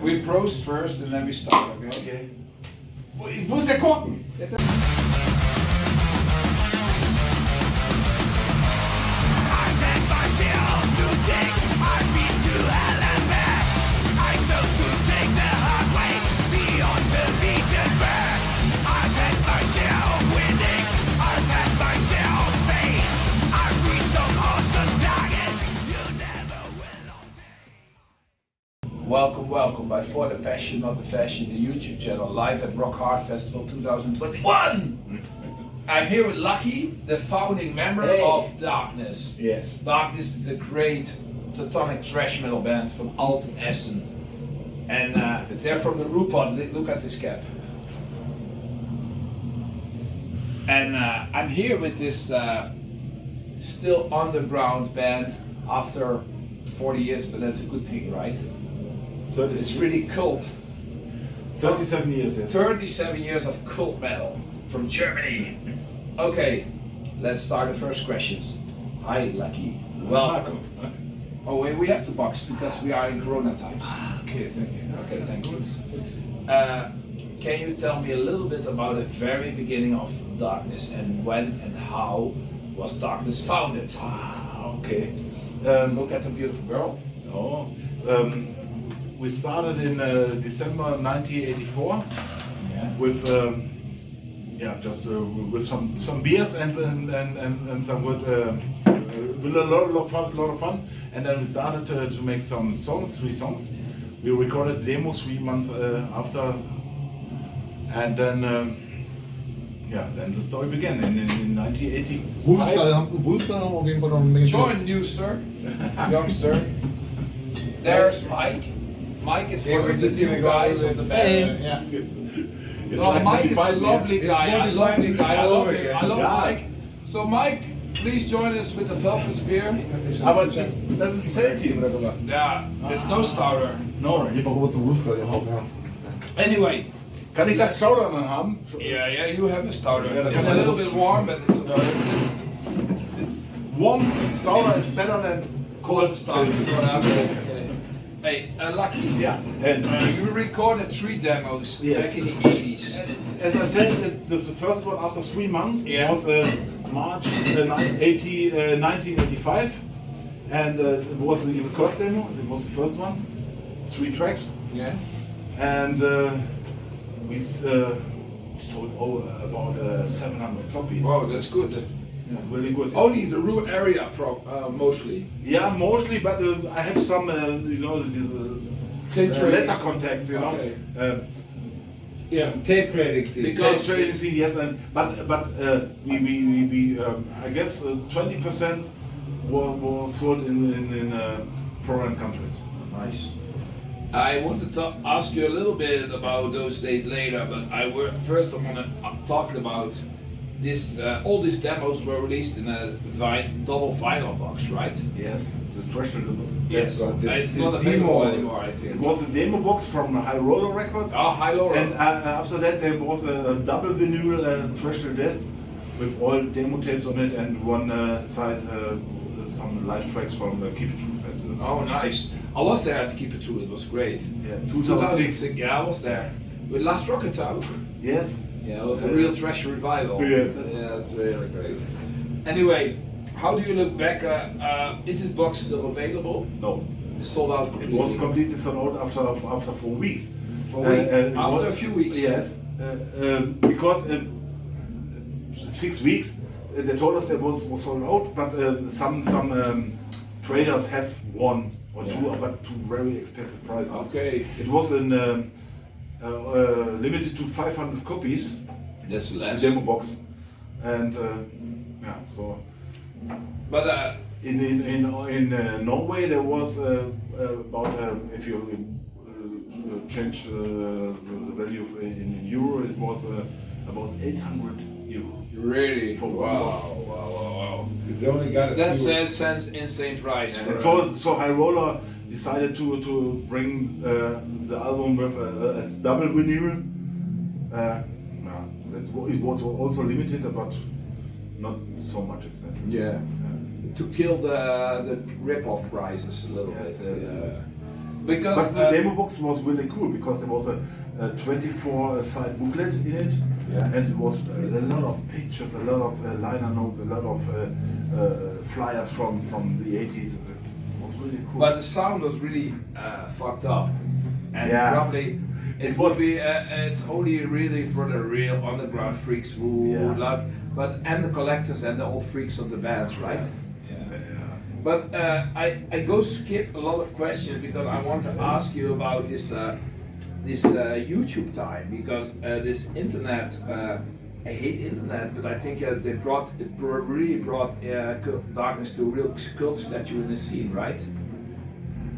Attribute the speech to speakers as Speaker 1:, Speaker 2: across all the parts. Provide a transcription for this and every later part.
Speaker 1: We prost first and then we start, okay?
Speaker 2: Wo ist der Korken?
Speaker 1: Welcome by For the Passion, Not the Fashion, the YouTube channel, live at Rockhard Festival 2021. I'm here with Lacky, the founding member of Darkness.
Speaker 2: Yes.
Speaker 1: Darkness is a great Teutonic Thrash Metal band from Alten-Essen. And they're from the Ruhr Pott. Look at this cap. And I'm here with this still underground band after 40 years, but that's a good thing, right?
Speaker 2: So
Speaker 1: It's really cult.
Speaker 2: 37 years, yes.
Speaker 1: 37 years of cult metal from Germany. Okay, let's start the first questions. Hi, Lacky. Welcome. Oh, wait, we have to box because we are in Corona times.
Speaker 2: Okay, thank you.
Speaker 1: Okay, thank you. Can you tell me a little bit about the very beginning of Darkness and when and how was Darkness founded?
Speaker 2: Okay.
Speaker 1: Look at the beautiful girl.
Speaker 2: Oh, we started in December 1984 with just with some beers and some good with a lot of fun, and then we started to make some songs, 3 songs. We recorded demo 3 months after, and then then the story began in 1980.
Speaker 3: Woensdag haben wir auf jeden Fall noch eine
Speaker 1: Join Newster, youngster. There's Mike. Mike is one of the new guys of the band. No, Mike is a lovely guy. I love him. I love Mike. So Mike, please join us with the Velvet beer.
Speaker 2: Aber das ist Felddienst.
Speaker 1: Yeah, there's no starter.
Speaker 2: No.
Speaker 3: Ich brauche zu Woensdag, ja.
Speaker 1: Anyway.
Speaker 2: Kann ich das Stauder dann haben?
Speaker 1: Yeah, you have a starter. It's a little bit warm, but it's okay.
Speaker 2: It's warm Stauder is better than
Speaker 1: Cold starter. Okay. Hey, Lacky.
Speaker 2: Yeah.
Speaker 1: You recorded 3 demos back in the 80s.
Speaker 2: As I said, the first one after 3 months was March 1985, and it was the first demo. It was the first one, 3 tracks.
Speaker 1: Yeah.
Speaker 2: And we sold about 700 copies.
Speaker 1: Wow, that's good.
Speaker 2: That's really good.
Speaker 1: Only the Ruhr area, mostly.
Speaker 2: Yeah, mostly, but I have some, letter contacts, you know.
Speaker 1: Okay.
Speaker 4: Tape trading scene.
Speaker 2: Tape trading scene, yes, but we I guess 20% were sold in foreign countries.
Speaker 1: Nice. I wanted to ask you a little bit about those days later, but first I want to talk about this. All these demos were released in a double vinyl box, right?
Speaker 2: Yes, this pressure.
Speaker 1: Yes, it's not available anymore, I think.
Speaker 2: It was a demo box from Ruhr Records.
Speaker 1: Oh, Roller.
Speaker 2: And after that there was a double vinyl treasure disc with all demo tapes on it, and one side some live tracks from the Keep It True Festival.
Speaker 1: Oh, nice. I was there at Keep It True, it was great.
Speaker 2: Yeah, 2006.
Speaker 1: Yeah, I was there. With Last Rocket Out.
Speaker 2: Yes.
Speaker 1: Yeah, it was a real treasure revival.
Speaker 2: Yes.
Speaker 1: Yeah, it's really great. Anyway, how do you look back? Is this box still available?
Speaker 2: No.
Speaker 1: It's sold out completely.
Speaker 2: It was completely sold out after 4 weeks.
Speaker 1: After a few weeks?
Speaker 2: Yes. Because 6 weeks, they told us that was sold out, but some traders have 1 or 2, but 2 very expensive prices.
Speaker 1: Okay.
Speaker 2: It was limited to 500 copies.
Speaker 1: That's less.
Speaker 2: The demo box, and so.
Speaker 1: But
Speaker 2: in Norway there was about if you change the value in euro, it was about 800 euro.
Speaker 1: Really?
Speaker 2: For
Speaker 1: wow.
Speaker 4: Because they only got a
Speaker 1: That's
Speaker 4: few.
Speaker 1: an insane price.
Speaker 2: And so High Roller decided to bring the album with a double vinyl. It was also limited, but not so much expensive.
Speaker 1: Yeah. To kill the rip-off prices a little bit. because
Speaker 2: But the demo box was really cool because there was a 24-side booklet in it, and it was a lot of pictures, a lot of liner notes, a lot of flyers from the 80s. It was really cool.
Speaker 1: But the sound was really fucked up, and probably it
Speaker 2: was.
Speaker 1: Would be. It's only really for the real underground freaks who love, and the collectors and the old freaks of the bands, right? But I go skip a lot of questions because I want to ask you about this YouTube time, because this internet. I hate internet, but I think it really brought darkness to a real cult statue in the scene, right?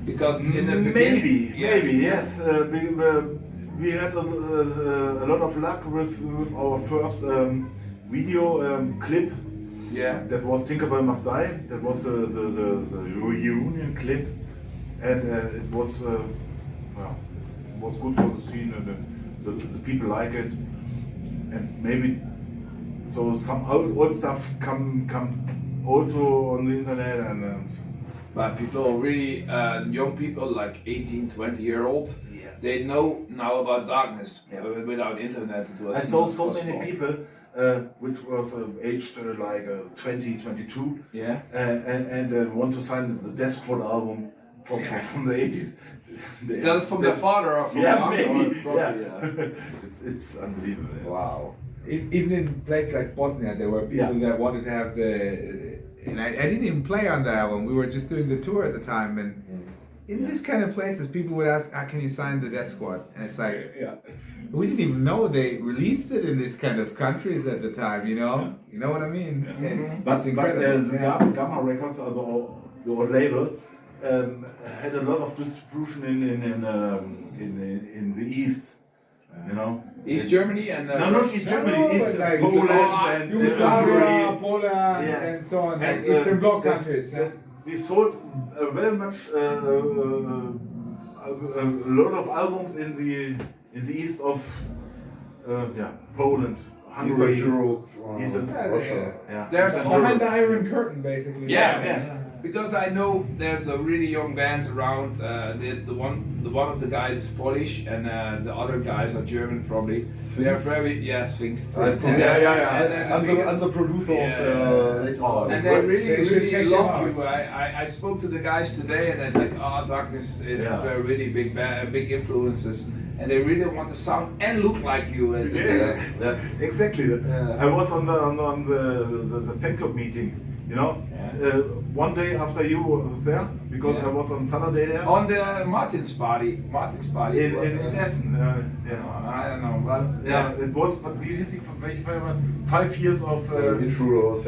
Speaker 1: Because in the beginning,
Speaker 2: maybe yes. We had a lot of luck with our first video clip.
Speaker 1: Yeah.
Speaker 2: That was Tinkerbell Must Die. That was the reunion clip, and it was good for the scene, and the people like it, and maybe so some old stuff come also on the internet, and
Speaker 1: but people really young people like 18, 20-year-old, they know now about darkness. Without internet it was
Speaker 2: I saw
Speaker 1: not
Speaker 2: so
Speaker 1: possible.
Speaker 2: many people which was aged like 20, 22, and want to sign the Death Squad album from the 80s.
Speaker 1: That's from their father or from
Speaker 2: maybe.
Speaker 1: probably,
Speaker 2: It's unbelievable. Yes.
Speaker 4: Wow. Even in places like Bosnia, there were people that wanted to have and I didn't even play on the album. We were just doing the tour at the time, and in these kind of places, people would ask, "Can you sign the Death Squad?" And it's like, we didn't even know they released it in these kind of countries at the time. You know what I mean?
Speaker 2: But
Speaker 4: incredible.
Speaker 2: the Gamma Records, also the old label, had a lot of distribution in the East.
Speaker 1: East Germany and
Speaker 2: no, not East Germany, East
Speaker 4: like
Speaker 2: Poland and
Speaker 4: Yugoslavia,
Speaker 2: Hungary.
Speaker 4: Poland, and so on, and Eastern Bloc countries.
Speaker 2: We sold very much a lot of albums in the east of Poland, Hungary,
Speaker 3: Eastern Europe,
Speaker 2: Eastern
Speaker 3: Russia.
Speaker 1: There's
Speaker 2: Eastern
Speaker 4: Behind
Speaker 2: Europe.
Speaker 4: the Iron Curtain, basically.
Speaker 1: Because I know there's a really young band around. The one of the guys is Polish, and the other guys are German, probably. They're very Sphinx.
Speaker 3: I'm the producer of the latest album.
Speaker 1: And they really
Speaker 4: check
Speaker 1: love
Speaker 4: them
Speaker 1: you. I spoke to the guys today, and they're like, Darkness is really big influences, and they really want to sound and look like you. And,
Speaker 2: Exactly. I was on the fan club meeting. One day after you were there, because I was on Saturday there.
Speaker 1: On the Martin's party.
Speaker 2: In Essen.
Speaker 1: I don't know, but
Speaker 2: it was. But we see 5 years of
Speaker 3: Intruders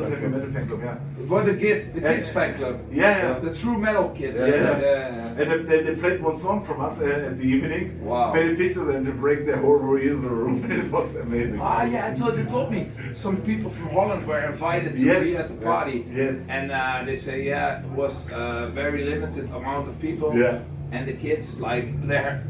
Speaker 2: Heavy Metal fan club.
Speaker 1: it was the kids fan club. The true metal kids.
Speaker 2: And they played one song from us at the evening.
Speaker 1: Wow.
Speaker 2: Painted pictures and they break their whole room. It was amazing.
Speaker 1: They told me some people from Holland were invited to be at the party.
Speaker 2: Yes.
Speaker 1: And they say it was a very limited amount of people. And the kids, like they're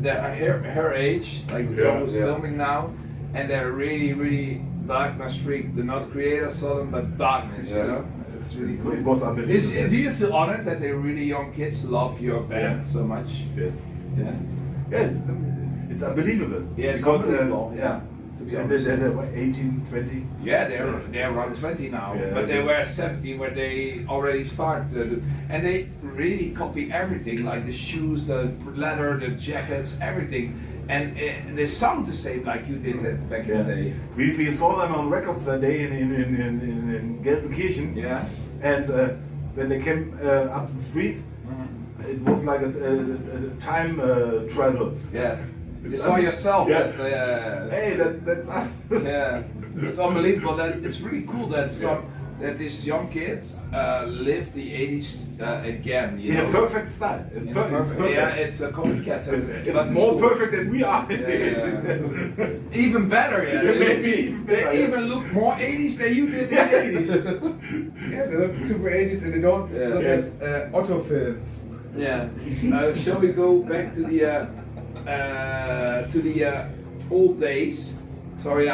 Speaker 1: her age, like who's filming now, and they're really darkness freak. They're not creators, but darkness. It's really cool.
Speaker 2: It was unbelievable.
Speaker 1: Do you feel honored that the really young kids love your band so much?
Speaker 2: Yes.
Speaker 1: Yes.
Speaker 2: It's unbelievable.
Speaker 1: Yes,
Speaker 2: because
Speaker 1: unbelievable. To be
Speaker 2: and
Speaker 1: honest.
Speaker 2: they were 18, 20.
Speaker 1: Yeah, they're around 20 now, but they were 17 when they already started, and they really copy everything, like the shoes, the leather, the jackets, everything, and they sound the same like you did it back in the day.
Speaker 2: We saw them on records that day in Gelsenkirchen. And when they came up the street, it was like a time travel.
Speaker 1: Yes. You saw yourself.
Speaker 2: Yes.
Speaker 1: Hey,
Speaker 2: that's us.
Speaker 1: It's unbelievable. That it's really cool that that these young kids live the 80s again.
Speaker 2: In a perfect style. It's perfect.
Speaker 1: Yeah, it's a copycat.
Speaker 2: It's more perfect than we are in the 80s.
Speaker 1: Even better, They even look more 80s than you did in the 80s.
Speaker 4: They look super 80s, and they don't look at auto films.
Speaker 1: Shall we go back to the old days? Sorry,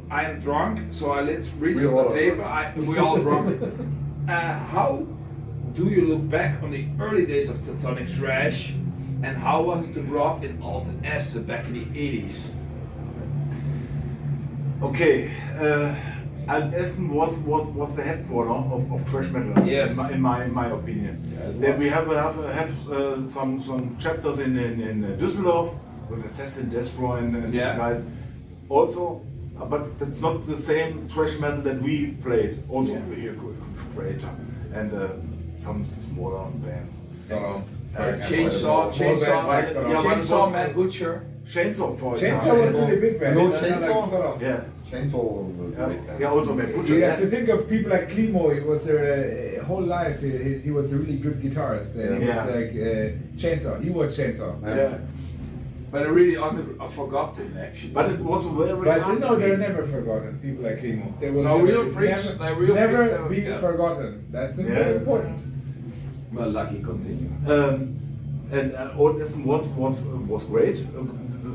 Speaker 1: I am drunk, so I reach for the paper. We all drunk. How do you look back on the early days of Teutonic Thrash? And how was it to grow up in Alten-Essen back in the 80s?
Speaker 2: Okay, Alten-Essen was the headquarter of thrash metal.
Speaker 1: Yes.
Speaker 2: In my opinion.
Speaker 1: Yeah,
Speaker 2: Then we have some chapters in Düsseldorf with Assassin, Destroy, and these guys. Also, but that's not the same thrash metal that we played. Also, here Creator and some smaller bands.
Speaker 1: Chainsaw Man Butcher.
Speaker 2: Chainsaw, for example.
Speaker 4: Chainsaw was really big band.
Speaker 3: No,
Speaker 4: Like
Speaker 3: Chainsaw?
Speaker 4: Sodom.
Speaker 2: Yeah.
Speaker 3: Chainsaw.
Speaker 2: Yeah, also Man Butcher.
Speaker 4: You have to think of people like Klimo. He was their whole life. He was a really good guitarist. And he was like Chainsaw. He was Chainsaw.
Speaker 1: Yeah. But I really forgotten actually.
Speaker 2: But it was very
Speaker 4: But
Speaker 2: hard
Speaker 4: no,
Speaker 2: to
Speaker 4: they're
Speaker 2: see.
Speaker 4: never forgotten. People like Klimo. They will
Speaker 1: No,
Speaker 4: never,
Speaker 1: real freaks,
Speaker 4: never,
Speaker 1: real freaks
Speaker 4: never
Speaker 1: never
Speaker 4: be
Speaker 1: forget.
Speaker 4: forgotten. That's
Speaker 2: Yeah.
Speaker 4: important.
Speaker 1: Well, Lacky continue.
Speaker 2: And Alten-Essen was great.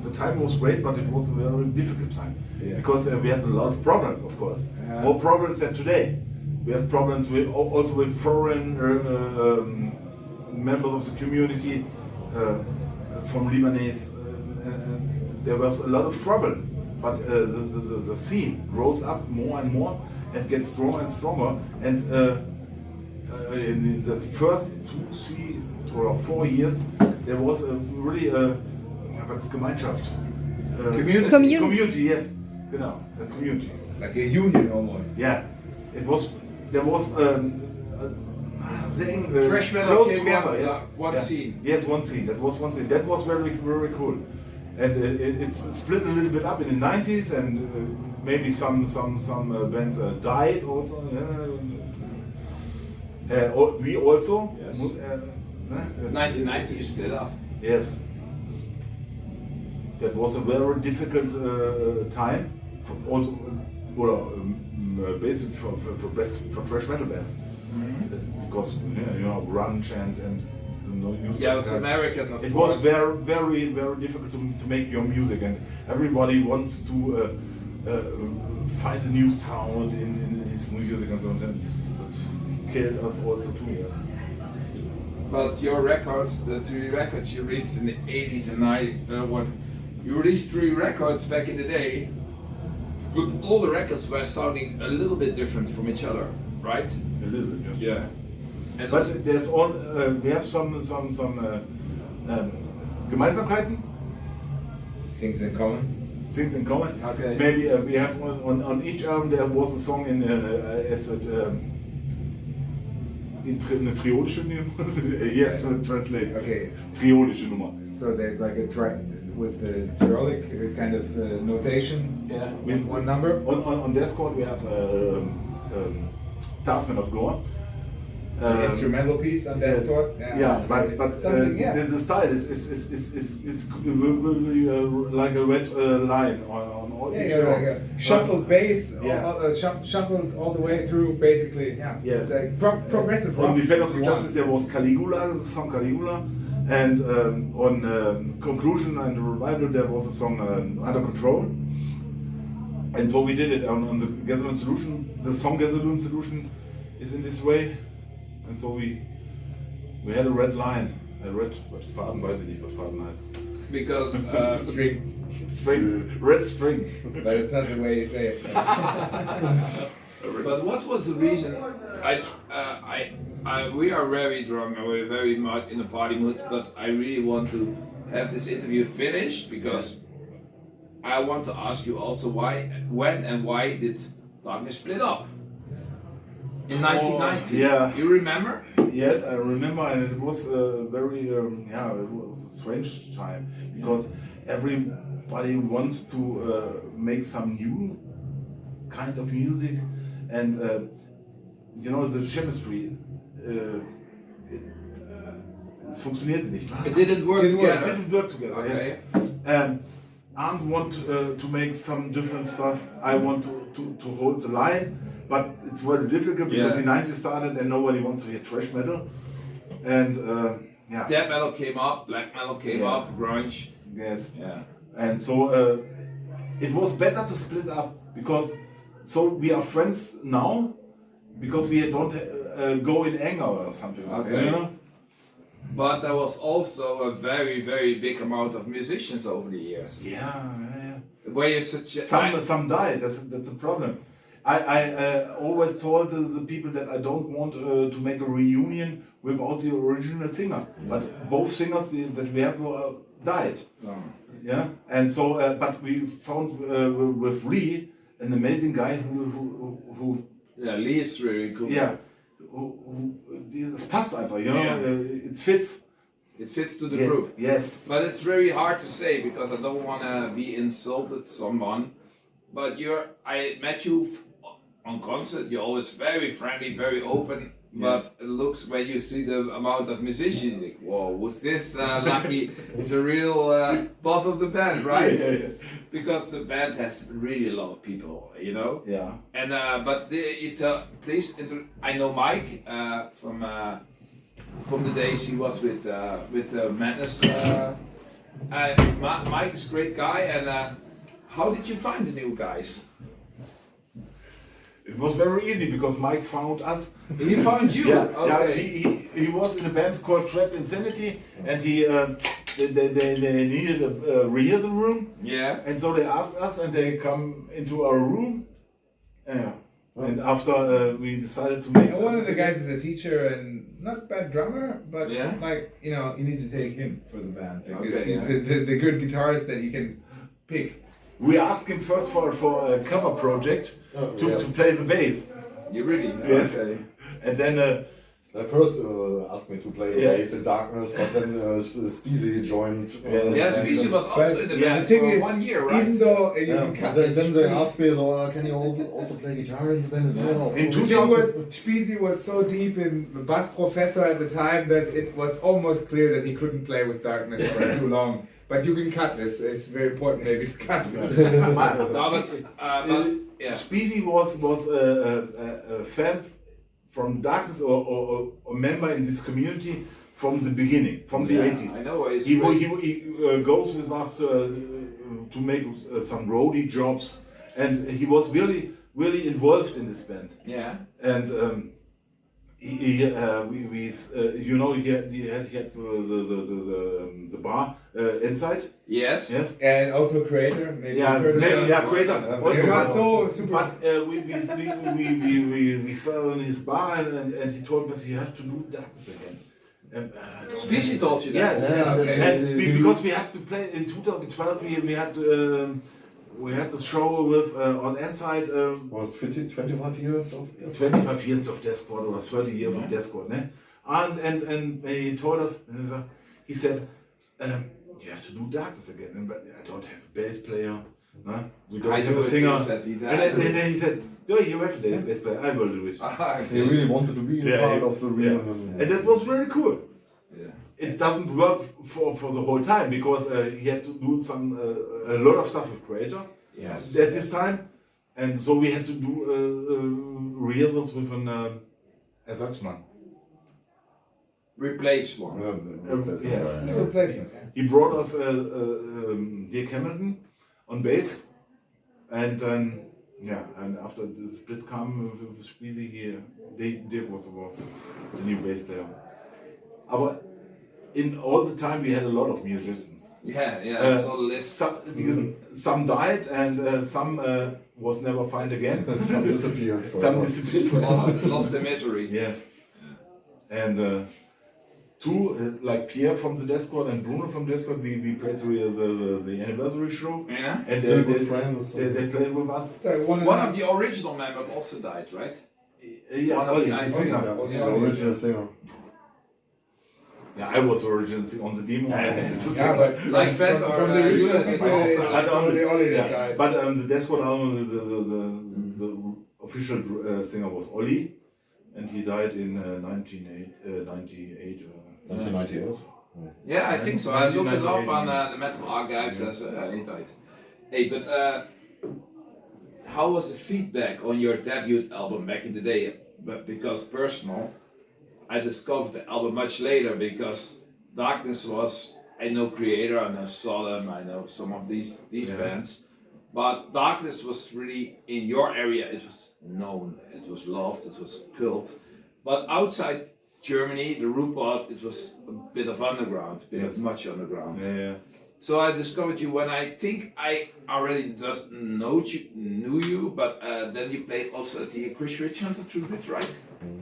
Speaker 2: The time was great, but it was a very difficult time because we had a lot of problems, of course. More problems than today. We have problems also with foreign members of the community from Lebanese. There was a lot of trouble, but the scene grows up more and more and gets stronger and stronger. And in the first 3 or 4 years, there was a really was Gemeinschaft.
Speaker 5: Community.
Speaker 2: Yes, genau, a community.
Speaker 4: Like a union almost.
Speaker 2: Yeah, there was saying
Speaker 1: Thrash metal
Speaker 2: close
Speaker 1: came
Speaker 2: together.
Speaker 1: on,
Speaker 2: Yes.
Speaker 1: one scene.
Speaker 2: Yes, one scene. That was one scene. That was very cool. And it's split a little bit up in the 90s, and maybe some bands died also. We also.
Speaker 1: Yes. 1990
Speaker 2: 1990
Speaker 1: you split up.
Speaker 2: Yes. That was a very difficult time, also, basically for thrash metal bands, because grunge and the new
Speaker 1: Yeah, it was
Speaker 2: stuff.
Speaker 1: American, of
Speaker 2: It
Speaker 1: course.
Speaker 2: was very difficult to make your music, and everybody wants to find a new sound in his music and so on. That killed us also too. Yes.
Speaker 1: But your records, the 3 records you released in the 80s and 90s, you released 3 records back in the day, but all the records were sounding a little bit different from each other, right?
Speaker 2: A little bit, yes.
Speaker 1: Yeah. And
Speaker 2: But there's all we have some Gemeinsamkeiten,
Speaker 4: Things in common.
Speaker 2: things in common.
Speaker 1: Okay.
Speaker 2: Maybe we have on each album there was a song in eine triolische Nummer. Yes, translate.
Speaker 4: Okay.
Speaker 2: Triolische Nummer.
Speaker 4: So there's like a track with the Tyrolean kind of notation.
Speaker 1: Yeah.
Speaker 4: With one number.
Speaker 2: On their squad we have Taskman of Gore.
Speaker 4: The instrumental piece on that sort.
Speaker 2: Yeah, but
Speaker 4: something.
Speaker 2: the style is like a red line on all each
Speaker 4: Like
Speaker 2: album.
Speaker 4: a shuffled bass,
Speaker 2: Yeah.
Speaker 4: shuffled all the way through, basically. Yeah,
Speaker 2: Yes.
Speaker 4: It's like progressive rock.
Speaker 2: On Defenders
Speaker 4: if
Speaker 2: of
Speaker 4: you
Speaker 2: Justice there was Caligula, the song Caligula, and on Conclusion and Revival there was a song Under Control. And so we did it on the Gasoline Solution. The song Gasoline Solution is in this way, and so we had a red line. A red, what Farben weiß ich nicht, what Farben heißt.
Speaker 1: Because
Speaker 4: String,
Speaker 2: Red string.
Speaker 4: but it's not the way you say it.
Speaker 1: But what was the reason? We are very drunk and we're very much in a party mood. But I really want to have this interview finished because I want to ask you also when and why did Darkness split up in 1990?
Speaker 2: yeah.
Speaker 1: You remember?
Speaker 2: Yes, I remember, and it was very, it was a strange time because everybody wants to make some new kind of music, and the chemistry, it funktionierte nicht.
Speaker 1: It didn't work
Speaker 2: It
Speaker 1: together.
Speaker 2: didn't work together.
Speaker 1: Okay.
Speaker 2: Yes. Arndt want to make some different stuff. I want to hold the line, but it's very difficult because the 90s started and nobody wants to hear thrash metal. And
Speaker 1: Death metal came up, black metal came up, grunge.
Speaker 2: Yes.
Speaker 1: Yeah.
Speaker 2: And so it was better to split up because so we are friends now because we don't go in anger or something.
Speaker 1: Okay.
Speaker 2: You know?
Speaker 1: But there was also a very, very big amount of musicians over the years.
Speaker 2: Yeah.
Speaker 1: Where you suggest
Speaker 2: Some died. That's a problem. I always told the people that I don't want to make a reunion without the original singer. But both singers that we have died. Yeah, and so but we found with Lee an amazing guy who
Speaker 1: Lee is really cool.
Speaker 2: Yeah, es passt einfach, you know, it fits.
Speaker 1: It fits to the group.
Speaker 2: Yes.
Speaker 1: But it's very hard to say because I don't want to be insulted someone. But I met you on concert. You're always very friendly, very open. But it looks when you see the amount of musicians, like, whoa, was this Lacky? It's a real boss of the band, right?
Speaker 2: Yeah.
Speaker 1: Because the band has really a lot of people, you know.
Speaker 2: Yeah.
Speaker 1: And but please, I know Mike from the days he was with Madness. Mike is a great guy. And how did you find the new guys?
Speaker 2: It was very easy because Mike found us.
Speaker 1: He found you.
Speaker 2: Yeah,
Speaker 1: Okay.
Speaker 2: he was in a band called Trap Insanity, and they needed a rehearsal room.
Speaker 1: Yeah.
Speaker 2: And so they asked us, and they come into our room. Yeah. And after we decided to make.
Speaker 4: And one of the guys is a teacher and not bad drummer, but
Speaker 1: Yeah.
Speaker 4: like you need to take him for the band because
Speaker 1: Okay,
Speaker 4: he's the good guitarist that you can pick.
Speaker 2: We asked him first for a cover project to play the bass.
Speaker 1: You really?
Speaker 2: Yes.
Speaker 1: Okay.
Speaker 2: And then
Speaker 3: At first asked me to play the bass in Darkness, but then Speezy joined.
Speaker 1: Yeah, Speezy was also in the band
Speaker 4: the thing
Speaker 1: for
Speaker 4: is,
Speaker 1: 1 year, right?
Speaker 4: even though you
Speaker 3: Yeah,
Speaker 4: can cut
Speaker 3: but then they asked me, can you also play guitar in the band as well?
Speaker 2: In
Speaker 4: The thing
Speaker 2: 2000
Speaker 4: was, Speezy was so deep in the bass professor at the time that it was almost clear that he couldn't play with Darkness for too long. But you can cut this. It's very important maybe to cut this.
Speaker 1: but yeah.
Speaker 2: Speezy was a fan from Darkness or member in this community from the beginning, from the 80s.
Speaker 1: I know.
Speaker 2: He goes with us to make some roadie jobs, and he was really involved in this band.
Speaker 1: Yeah.
Speaker 2: And he had the bar inside.
Speaker 1: Yes.
Speaker 2: Yes.
Speaker 4: And also creator, maybe. you've heard of that.
Speaker 2: Creator.
Speaker 4: They're not so super.
Speaker 2: But we saw in his bar, and he told us you have to do Darkness again. And
Speaker 1: Speezy told you that.
Speaker 2: Yes.
Speaker 3: Yeah,
Speaker 2: And because we have to play in 2012, we had the show with on Inside.
Speaker 3: Was 25 years of
Speaker 2: 25 years of Death Squad or 30 years of Death Squad, ne? And he told us, he said, you have to do Darkness again. But I don't have a bass player. No? We don't have a singer. And then he said, no, you have a bass player. I will do it.
Speaker 3: He really wanted to be a part of the reunion.
Speaker 2: And that was really cool.
Speaker 1: Yeah.
Speaker 2: It doesn't work for the whole time because he had to do a lot of stuff with Creator at this time, and so we had to do rehearsals with an Ersatzmann.
Speaker 1: Replace one.
Speaker 2: Yes.
Speaker 4: A replacement.
Speaker 2: He brought us Dirk Hamilton on bass, and and after the split came with Speezy, Dirk was the new bass player. But in all the time we had a lot of musicians.
Speaker 1: Yeah. So list.
Speaker 2: Some died and some was never found again.
Speaker 3: Some disappeared.
Speaker 2: Some disappeared forever.
Speaker 1: Lost the misery.
Speaker 2: Yes. And two, like Pierre from the Death Squad and Bruno from the Death Squad, we played the anniversary show.
Speaker 1: Yeah.
Speaker 2: And
Speaker 3: Still good friends.
Speaker 2: they played with us.
Speaker 4: So
Speaker 1: One of the original members also died, right?
Speaker 2: Yeah,
Speaker 1: One of
Speaker 2: Ollie,
Speaker 1: the
Speaker 2: the
Speaker 1: guys-
Speaker 2: singer.
Speaker 3: The original singer.
Speaker 2: Yeah, I was originally on the demo.
Speaker 4: yeah, but
Speaker 1: Like Fat
Speaker 4: from
Speaker 1: or,
Speaker 4: the original
Speaker 1: you-
Speaker 4: people,
Speaker 1: it's
Speaker 4: it's
Speaker 2: also-
Speaker 4: only Ollie that
Speaker 2: Yeah,
Speaker 4: died.
Speaker 2: but the Death Squad album, the official singer was Ollie, and he died in 1998.
Speaker 3: 1998.
Speaker 1: Yeah, I think so. I looked it up
Speaker 2: 1998.
Speaker 1: on the Metal Archives as he died. Hey, but how was the feedback on your debut album back in the day? But because personal, I discovered the album much later because Darkness was, I know Creator, I know Sodom, I know some of these bands, but Darkness was really in your area. It was known, it was loved, it was cult. But outside Germany, the Ruhr Pott, it was a bit of underground, much underground.
Speaker 2: Yeah.
Speaker 1: So I discovered you when I think I already just knew you, but then you played also at the Chris Richard Tribute, right?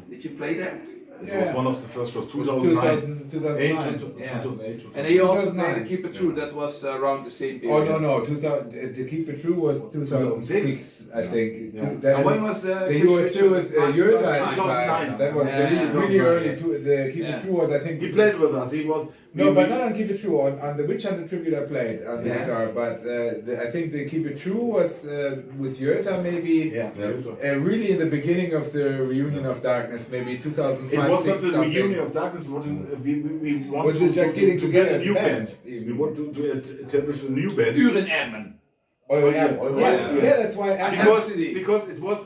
Speaker 1: Did you play there?
Speaker 2: It was one of the first shows,
Speaker 4: 2009.
Speaker 2: 2008.
Speaker 1: And he also
Speaker 4: 2009.
Speaker 1: played the Keep It True, that was around the same period.
Speaker 4: Oh no, 2000. The Keep It True was 2006, I think.
Speaker 2: Yeah.
Speaker 1: And when was the
Speaker 4: You were still with Jurta at the
Speaker 2: 2009.
Speaker 4: time. That was
Speaker 1: Yeah.
Speaker 4: really early. The Keep
Speaker 1: Yeah.
Speaker 4: It True was, I think.
Speaker 2: He played with us. He was.
Speaker 4: No, but not on Keep It True. On the Witch Hunter Tribute I played on the
Speaker 1: Yeah.
Speaker 4: guitar. But I think the Keep It True was with Jurta maybe.
Speaker 2: Yeah.
Speaker 4: Really in the beginning of the Reunion of Darkness, maybe 2005.
Speaker 2: It was not
Speaker 4: 6,
Speaker 2: the
Speaker 4: something.
Speaker 2: reunion of darkness. What is we want
Speaker 4: Was
Speaker 2: to,
Speaker 4: it just getting
Speaker 2: to
Speaker 4: together
Speaker 2: get a
Speaker 4: as a
Speaker 2: new
Speaker 4: band?
Speaker 2: band. We want to establish a new band.
Speaker 1: Eure Erben.
Speaker 4: Eure
Speaker 2: yeah.
Speaker 4: Erben.
Speaker 1: Yeah.
Speaker 4: Yeah, that's why.
Speaker 2: Because it was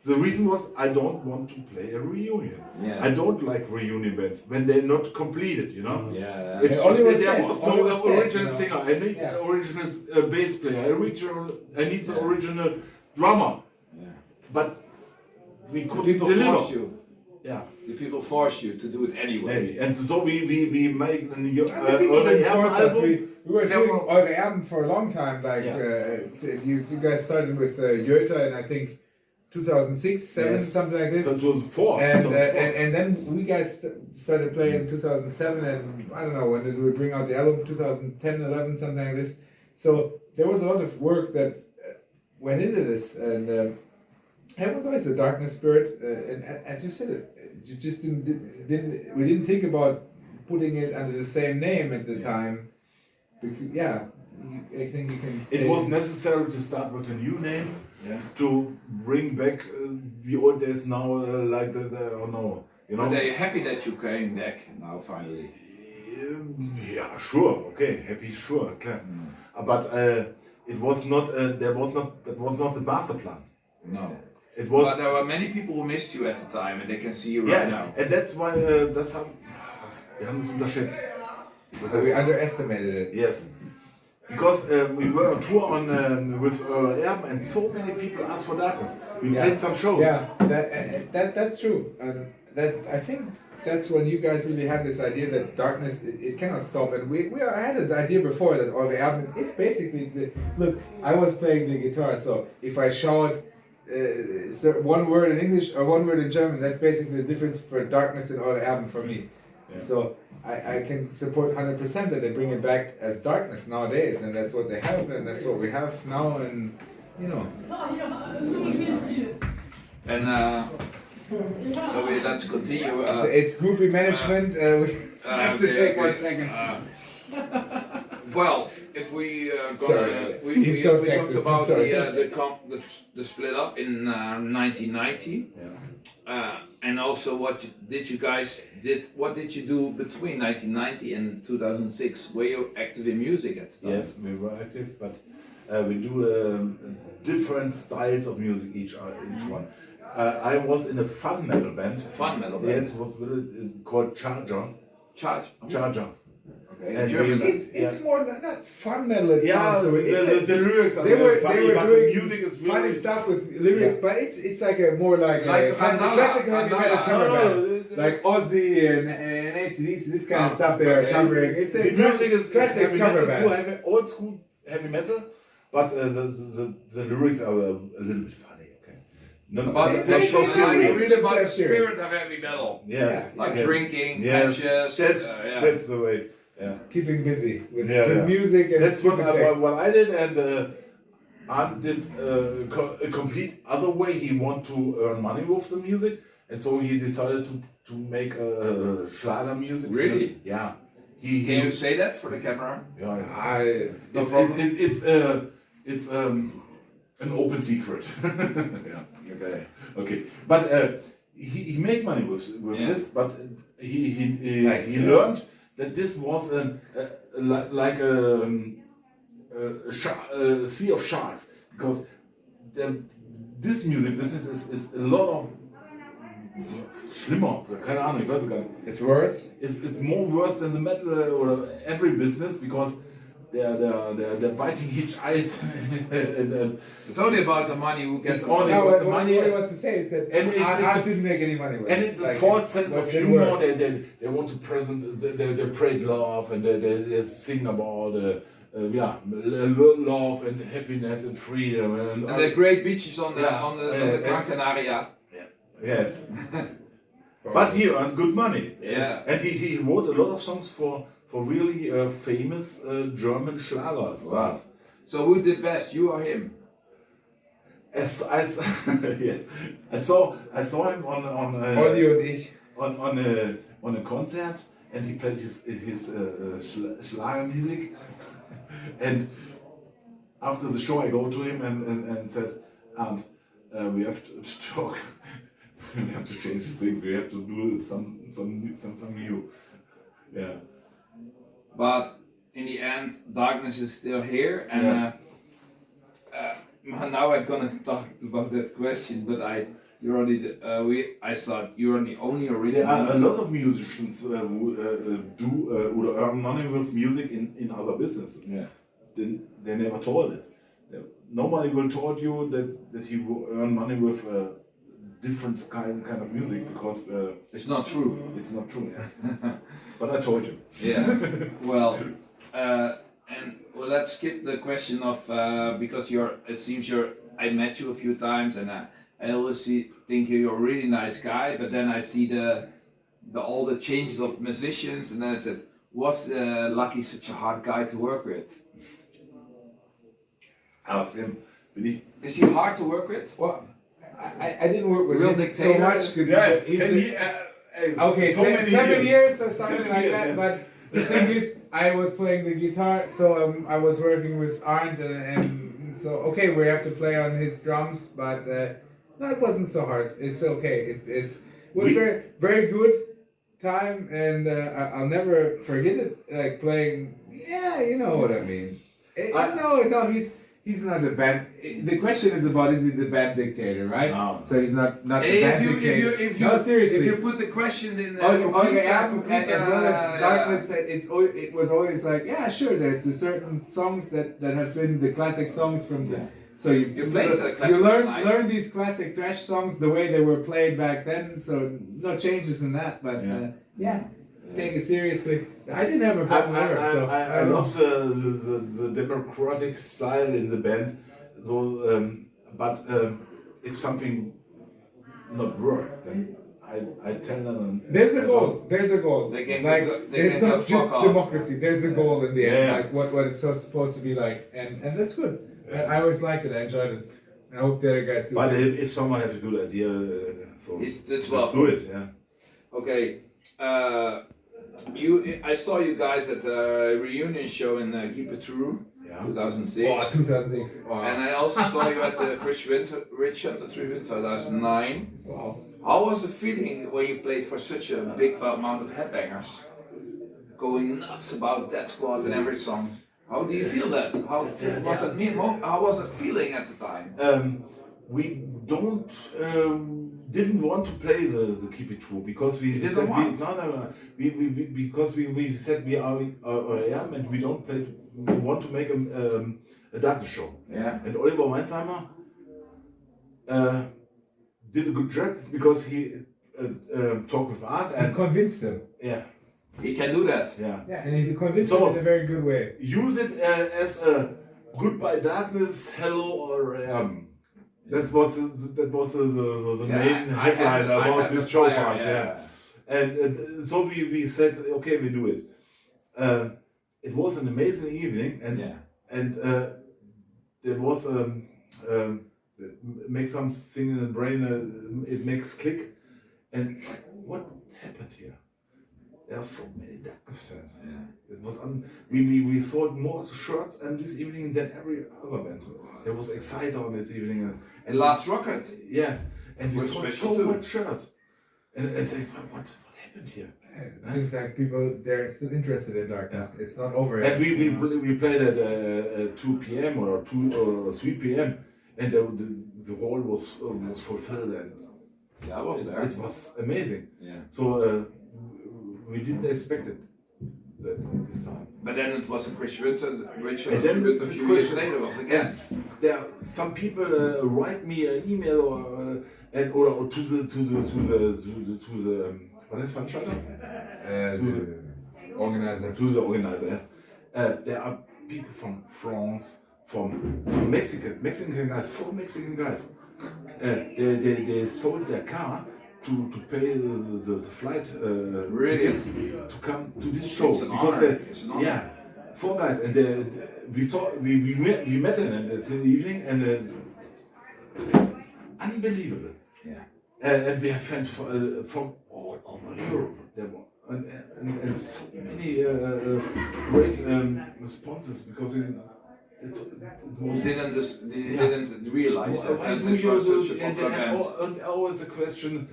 Speaker 2: the reason was I don't want to play a reunion.
Speaker 1: Yeah.
Speaker 2: I don't like reunion bands when they're not completed. You know.
Speaker 1: Yeah.
Speaker 2: It's
Speaker 4: Yeah, Oliver's
Speaker 2: there
Speaker 4: dead.
Speaker 2: was
Speaker 4: Oliver's
Speaker 2: no
Speaker 4: dead,
Speaker 2: original
Speaker 4: you know.
Speaker 2: singer. I need
Speaker 4: Yeah.
Speaker 2: the original bass player. I need the original drummer.
Speaker 1: Yeah.
Speaker 2: But we
Speaker 1: The
Speaker 2: couldn't
Speaker 1: people
Speaker 2: deliver.
Speaker 1: forced you.
Speaker 2: Yeah.
Speaker 1: The people forced you to do it anyway.
Speaker 2: Maybe. And so we make
Speaker 4: The people didn't force us. We were doing
Speaker 2: Several-
Speaker 4: Eure Erben for a long time. Like you guys started with Jurta in I think 2006, 7,
Speaker 2: Yes.
Speaker 4: something like this.
Speaker 2: So it was 4.
Speaker 4: And then we guys started playing in 2007, and I don't know when did we bring out the album, 2010, 11, something like this. So there was a lot of work that went into this, and it was always a darkness spirit. And as you said, you just we didn't think about putting it under the same name at the time. Because, I think you can say
Speaker 2: It was necessary to start with a new name
Speaker 1: Yeah.
Speaker 2: to bring back the old days now, like the oh no, you know.
Speaker 1: But are you happy that you came back now finally?
Speaker 2: Yeah, sure, okay, happy, sure, klar. But it was not. That was not the master plan.
Speaker 1: No.
Speaker 2: It was.
Speaker 1: But there were many people who missed you at the time, and they can see you right
Speaker 2: Yeah,
Speaker 1: now.
Speaker 2: and that's why wir haben es unterschätzt.
Speaker 4: we underestimated it.
Speaker 2: Yes. Because we were on tour with Eure Erben, and so many people asked for darkness. We played some shows.
Speaker 4: Yeah, that's true, and that I think that's when you guys really had this idea that darkness it cannot stop. And I had an idea before that Eure Erben it's basically look. I was playing the guitar, so if I shout one word in English or one word in German, that's basically the difference for darkness and Eure Erben for me.
Speaker 2: Yeah.
Speaker 4: So I can support 100% that they bring it back as darkness nowadays, and that's what they have, and that's what we have now, and you know.
Speaker 1: And so let's continue.
Speaker 4: It's groupie management. We have to take 1 second.
Speaker 1: Well, if we
Speaker 4: Sorry,
Speaker 1: we
Speaker 4: he's so
Speaker 1: talked
Speaker 4: sexist,
Speaker 1: about
Speaker 4: I'm sorry.
Speaker 1: the split up in 1990, and also what did you do between 1990 and 2006? Were you active in music at the time?
Speaker 2: Yes, we were active, but we do different styles of music each one. I was in a fun metal band.
Speaker 1: Fun metal band.
Speaker 2: Yes, it was called Charger. Charger.
Speaker 1: Okay.
Speaker 2: And
Speaker 1: German.
Speaker 4: It's more than not fun metal. It
Speaker 2: Yeah,
Speaker 4: sounds
Speaker 2: the lyrics are
Speaker 4: they were
Speaker 2: funny, but
Speaker 4: doing
Speaker 2: the music is really
Speaker 4: funny stuff with lyrics, but it's like a more like a classic heavy metal cover band. Like Ozzy and AC/DC, this kind of stuff they are covering. It's a
Speaker 2: the music is
Speaker 4: classic
Speaker 2: heavy
Speaker 4: cover
Speaker 2: metal,
Speaker 4: band.
Speaker 2: have old school heavy metal, but the lyrics are a little bit funny. Okay,
Speaker 1: About the
Speaker 4: They-
Speaker 1: passion,
Speaker 4: they-
Speaker 1: like
Speaker 4: they-
Speaker 1: really about
Speaker 4: they-
Speaker 1: the spirit of heavy metal,
Speaker 2: Yes,
Speaker 1: like
Speaker 2: yes.
Speaker 1: drinking,
Speaker 2: Yes,
Speaker 1: patches.
Speaker 2: that's the way. Yeah.
Speaker 4: Keeping busy with
Speaker 2: Yeah,
Speaker 4: good
Speaker 2: yeah.
Speaker 4: music and
Speaker 2: That's
Speaker 4: stupid text.
Speaker 2: what I did, and Art did a complete other way. He wanted to earn money with the music, and so he decided to make Schlager music.
Speaker 1: Really?
Speaker 2: Yeah.
Speaker 1: Can you say that for the camera?
Speaker 2: Yeah.
Speaker 1: No problem.
Speaker 2: It's an open secret. Yeah.
Speaker 1: Okay.
Speaker 2: Okay. But he made money with
Speaker 1: Yeah.
Speaker 2: this, but he learned that this was like a sea of sharks, because this music business is a lot of schlimmer, keine Ahnung, ich weiß es gar nicht.
Speaker 4: It's worse.
Speaker 2: It's more worse than the metal or every business, because they're biting each eyes.
Speaker 1: It's only about the money who gets
Speaker 2: It's only
Speaker 4: No,
Speaker 2: about the
Speaker 4: what
Speaker 2: money.
Speaker 4: he wants to say is that art didn't make any money with it.
Speaker 2: And it's a
Speaker 4: Like,
Speaker 2: false sense of
Speaker 4: what's the
Speaker 2: humor.
Speaker 4: word?
Speaker 2: They want to present, they parade love, and they sing about love and happiness and freedom. And
Speaker 1: the great beaches on the
Speaker 2: Yeah.
Speaker 1: on the Gran Canaria.
Speaker 2: yes. But he earned good money.
Speaker 1: Yeah.
Speaker 2: And he wrote a lot of songs for really famous German Schlager stars.
Speaker 1: So who did best, you or him?
Speaker 2: Yes, I saw him on
Speaker 4: Olli und ich.
Speaker 2: on a concert, and he played his Schlagermusik. And after the show, I go to him and said, "Arndt, we have to talk. We have to change the things. We have to do something new." Yeah.
Speaker 1: But in the end, darkness is still here, and now I'm gonna talk about that question. But I thought you're the only original.
Speaker 2: There are a lot of musicians who do or earn money with music in other businesses.
Speaker 1: Yeah.
Speaker 2: They never told it. Nobody will told you that he will earn money with different kind of music, because
Speaker 1: It's not true.
Speaker 2: it's not true. Yes. But I told you.
Speaker 1: Yeah. Well, let's skip the question of because I met you a few times, and I always think you're a really nice guy. But then I see all the changes of musicians, and then I said, was Lacky such a hard guy to work with?
Speaker 2: Ask him. Really?
Speaker 1: Is he hard to work with?
Speaker 4: Well, I didn't work with
Speaker 1: Real
Speaker 4: him so
Speaker 1: dictator?
Speaker 4: much because
Speaker 2: Okay,
Speaker 4: 7 years or something
Speaker 2: 7
Speaker 4: like
Speaker 2: years,
Speaker 4: that.
Speaker 2: yeah.
Speaker 4: But the thing is, I was playing the guitar, so I was working with Arndt, and so okay, we have to play on his drums, but no, it wasn't so hard. It's okay. It was very good time, and I'll never forget it. Like playing, yeah, you know what I mean. No, he's not the band. The question is about, is he the band dictator, right?
Speaker 2: No.
Speaker 4: So he's not the
Speaker 1: If
Speaker 4: band
Speaker 1: you,
Speaker 4: dictator.
Speaker 1: if you,
Speaker 4: No, seriously.
Speaker 1: if you put the question in
Speaker 4: Eure Erben, as well as Darkness, it was always like, yeah, sure, there's a certain songs that have been the classic songs from the... So you
Speaker 1: played the classics tonight.
Speaker 4: learn these classic thrash songs the way they were played back then, so no changes in that, but take it seriously. I didn't have a problem there, so...
Speaker 2: I love the democratic style in the band. So, but if something not work, then I tell them.
Speaker 4: There's a goal. There's a goal.
Speaker 1: They can
Speaker 4: like
Speaker 1: go- they
Speaker 4: it's
Speaker 1: can go
Speaker 4: not just
Speaker 1: fuck off.
Speaker 4: democracy. There's a goal in the end.
Speaker 2: Yeah.
Speaker 4: Like what it's supposed to be like, and that's good. I always liked it. I enjoyed it. I hope the other guys do.
Speaker 2: But
Speaker 4: too.
Speaker 2: if someone has a good idea, so
Speaker 1: That's
Speaker 2: let's
Speaker 1: well.
Speaker 2: do it. Yeah.
Speaker 1: Okay. I saw you guys at a reunion show in Keep It True,
Speaker 2: Yeah.
Speaker 1: 2006.
Speaker 4: Oh, 2006. Wow.
Speaker 1: And I also saw you at the Rich Hunter Tribute 2009.
Speaker 4: Wow.
Speaker 1: How was the feeling when you played for such a big amount of headbangers? Going nuts about Death Squad and every song. How do you feel that? How was it? How was it feeling at the time?
Speaker 2: We didn't want to play the Keep It True because we
Speaker 1: didn't
Speaker 2: said
Speaker 1: want?
Speaker 2: because we said we are Erben and we don't play. We want to make a data show.
Speaker 1: Yeah.
Speaker 2: And Oliver Weinsheimer did a good job because he talked with Art
Speaker 4: And
Speaker 2: and
Speaker 4: convinced them.
Speaker 2: yeah.
Speaker 1: He can do that.
Speaker 2: Yeah.
Speaker 4: Yeah, and he convinced
Speaker 2: So-
Speaker 4: them in a very good way.
Speaker 2: Use it as a goodbye darkness, hello Eure Erben. That was the main headline about this show for us. Yeah. And so we said, okay, we do it. It was an amazing evening, and there was make something in the brain. It makes click, and what happened here? There are so many darkness fans.
Speaker 1: Yeah.
Speaker 2: It was we sold more shirts and this evening than every other band. There was excited on this evening.
Speaker 1: And last Rockhard.
Speaker 2: Yes, and we
Speaker 1: Was
Speaker 2: sold
Speaker 1: special
Speaker 2: so
Speaker 1: too.
Speaker 2: much shirts. And I think, what happened here?
Speaker 4: It seems like people, they're still interested in darkness. It's not over yet.
Speaker 2: And we played at 2 p.m. or 2 or 3 p.m. and the hall was fulfilled and
Speaker 1: Yeah, I was there.
Speaker 2: it was amazing.
Speaker 1: Yeah.
Speaker 2: So we didn't expect it this time.
Speaker 1: But then it was a Chris Winter, which
Speaker 2: And then
Speaker 1: a
Speaker 2: this
Speaker 1: few years
Speaker 2: question,
Speaker 1: later was again.
Speaker 2: there some people write me an email or to the what is Veranstalter?
Speaker 4: Organizer.
Speaker 2: To the organizer. There are people from France, from Mexican guys, 4 Mexican guys. They sold their car to pay the flight tickets to come to this show because 4 guys and we met them in the evening and unbelievable.
Speaker 1: Yeah.
Speaker 2: And we have fans from all over Europe. There were and so many great responses because it was.
Speaker 1: They didn't realize that.
Speaker 2: Why do
Speaker 1: it
Speaker 2: you
Speaker 1: was
Speaker 2: do?
Speaker 1: such a
Speaker 2: And
Speaker 1: popular
Speaker 2: then
Speaker 1: band.
Speaker 2: always the question: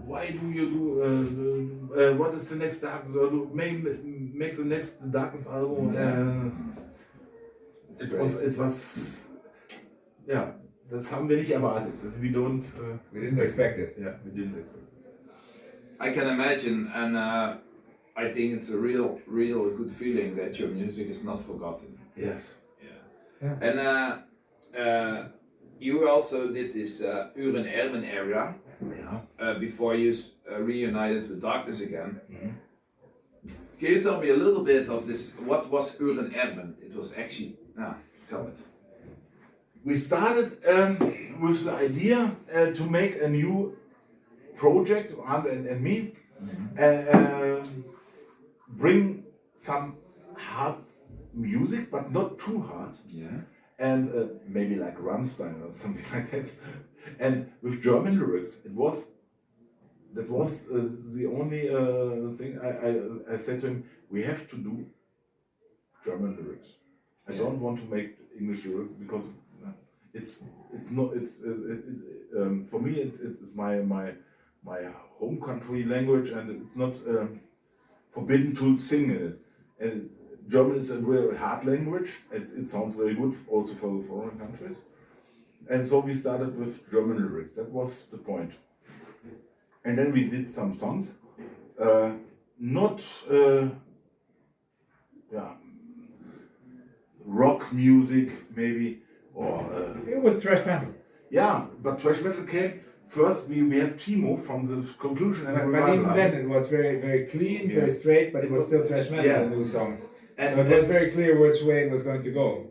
Speaker 2: why do you do? What is the next Darkness? Or make the next Darkness album? It was. Yeah, das haben wir nicht erwartet. We
Speaker 4: didn't expect it.
Speaker 2: Yeah, we didn't expect it.
Speaker 1: I can imagine, and I think it's a real good feeling that your music is not forgotten.
Speaker 2: Yes.
Speaker 1: Yeah. And you also did this Eure Erben area before you reunited with Darkness again.
Speaker 2: Mm-hmm.
Speaker 1: Can you tell me a little bit of this? What was Eure Erben? It was actually, tell it.
Speaker 2: We started with the idea to make a new project, Arndt and me, bring some hard music, but not too hard, and maybe like Rammstein or something like that, and with German lyrics. That was the only thing I said to him. We have to do German lyrics. I don't want to make English lyrics because it's for me it's my home country language, and it's not forbidden to sing in it. And German is a very hard language. It sounds very good also for the foreign countries. And so we started with German lyrics. That was the point. And then we did some songs, not rock music maybe, or
Speaker 4: it was thrash metal.
Speaker 2: Yeah, but thrash metal came first. We had Timo from the Conclusion and
Speaker 4: But
Speaker 2: Revival
Speaker 4: even
Speaker 2: album.
Speaker 4: then it was very clean, very straight, but it was still thrash metal, the new songs.
Speaker 2: And
Speaker 4: so it was very clear which way it was going to go.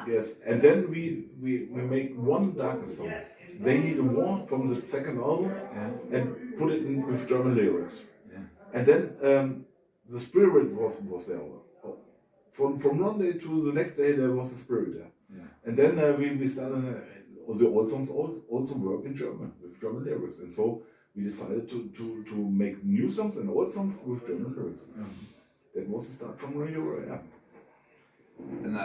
Speaker 2: Yes, and then we make one Darkness song. They Need a War from the second album and put it in with German lyrics. And then the spirit was there. From one day to the next day there was the spirit there. And then we started the old songs also work in German with German lyrics. And so we decided to make new songs and old songs with German lyrics. That was the start from Eure Erben.
Speaker 1: And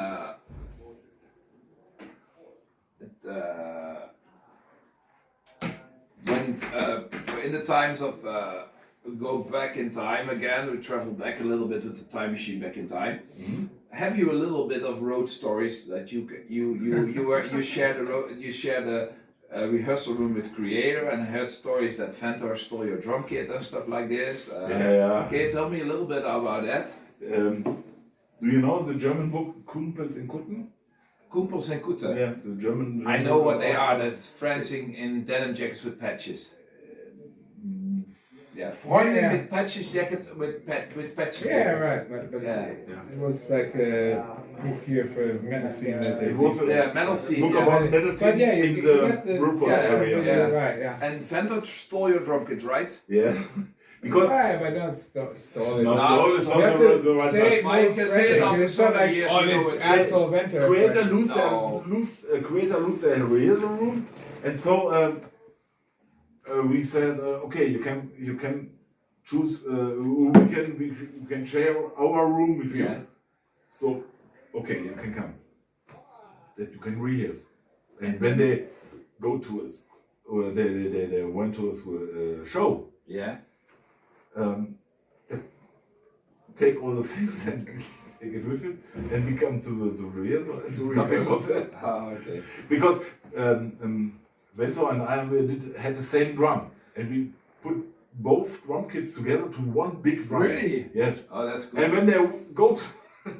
Speaker 1: when in the times of go back in time again, we travel back a little bit with the time machine back in time. Have you a little bit of road stories that you shared a rehearsal room with Creator and heard stories that Ventor stole your drum kit and stuff like this? Can you tell me a little bit about that?
Speaker 2: Do you know the German book Kumpels in Kutten?
Speaker 1: Kumpels and Kutten.
Speaker 2: Yes, the German.
Speaker 1: I know what they are. That's friends in denim jackets with patches. Yeah, Freundin with patches jackets with patches.
Speaker 4: Yeah,
Speaker 1: jackets.
Speaker 4: right. But it was like a book here for metal scene. That
Speaker 2: It was a
Speaker 1: metal scene.
Speaker 2: book about metal scene in the Ruhr Pott area.
Speaker 4: Right.
Speaker 1: And Ventor stole your drum kit, right?
Speaker 2: Yeah. Because
Speaker 4: but don't stall it.
Speaker 2: no,
Speaker 1: No,
Speaker 2: it's
Speaker 1: you
Speaker 2: not
Speaker 4: have
Speaker 2: the
Speaker 4: to
Speaker 2: right
Speaker 4: say it
Speaker 2: one.
Speaker 1: Mike
Speaker 4: more
Speaker 1: can say it
Speaker 4: friendly.
Speaker 1: after
Speaker 4: It's
Speaker 1: so
Speaker 4: not
Speaker 1: many
Speaker 4: like,
Speaker 1: years,
Speaker 4: oh,
Speaker 1: you know
Speaker 4: this
Speaker 1: it.
Speaker 4: asshole Ventor.
Speaker 2: Creator
Speaker 1: No.
Speaker 2: lose their rehearsal room, and so we said, okay, you can choose. We can share our room with you. So, okay, you can come. That you can rehearse. And when they go to us, or they went to a show.
Speaker 1: Yeah.
Speaker 2: Take all the things and take it with you, and we come to the rehearsal and to rehearse.
Speaker 1: Okay.
Speaker 2: Because Ventor and I had the same drum, and we put both drum kits together to one big drum.
Speaker 1: Really?
Speaker 2: Yes.
Speaker 1: Oh, that's good.
Speaker 2: And when they go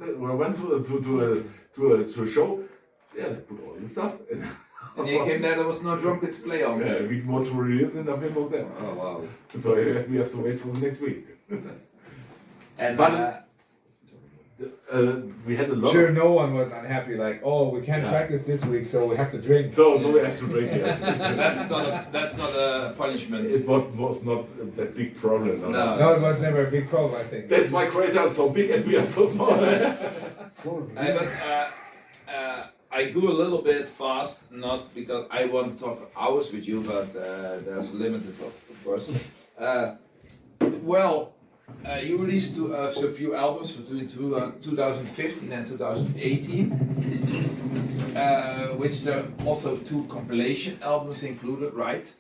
Speaker 2: we went to a show. Yeah, they put all this stuff.
Speaker 1: And you came there was no drum kit to play on.
Speaker 2: Yeah, we want to release and nothing was there.
Speaker 1: Oh wow.
Speaker 2: So we have to wait for the next week.
Speaker 1: And
Speaker 2: But we had a lot.
Speaker 4: Sure, no one was unhappy. Like, oh, we can't practice this week, so we have to drink.
Speaker 2: So we have to drink. Yes.
Speaker 1: that's not a punishment.
Speaker 2: It was not that big problem.
Speaker 4: No, it was never a big problem, I think.
Speaker 2: That's why Crater is so big and we are so small.
Speaker 1: I go a little bit fast, not because I want to talk hours with you, but there's a limit, of course. You released a few albums between 2015 and 2018, which there are also 2 compilation albums included, right?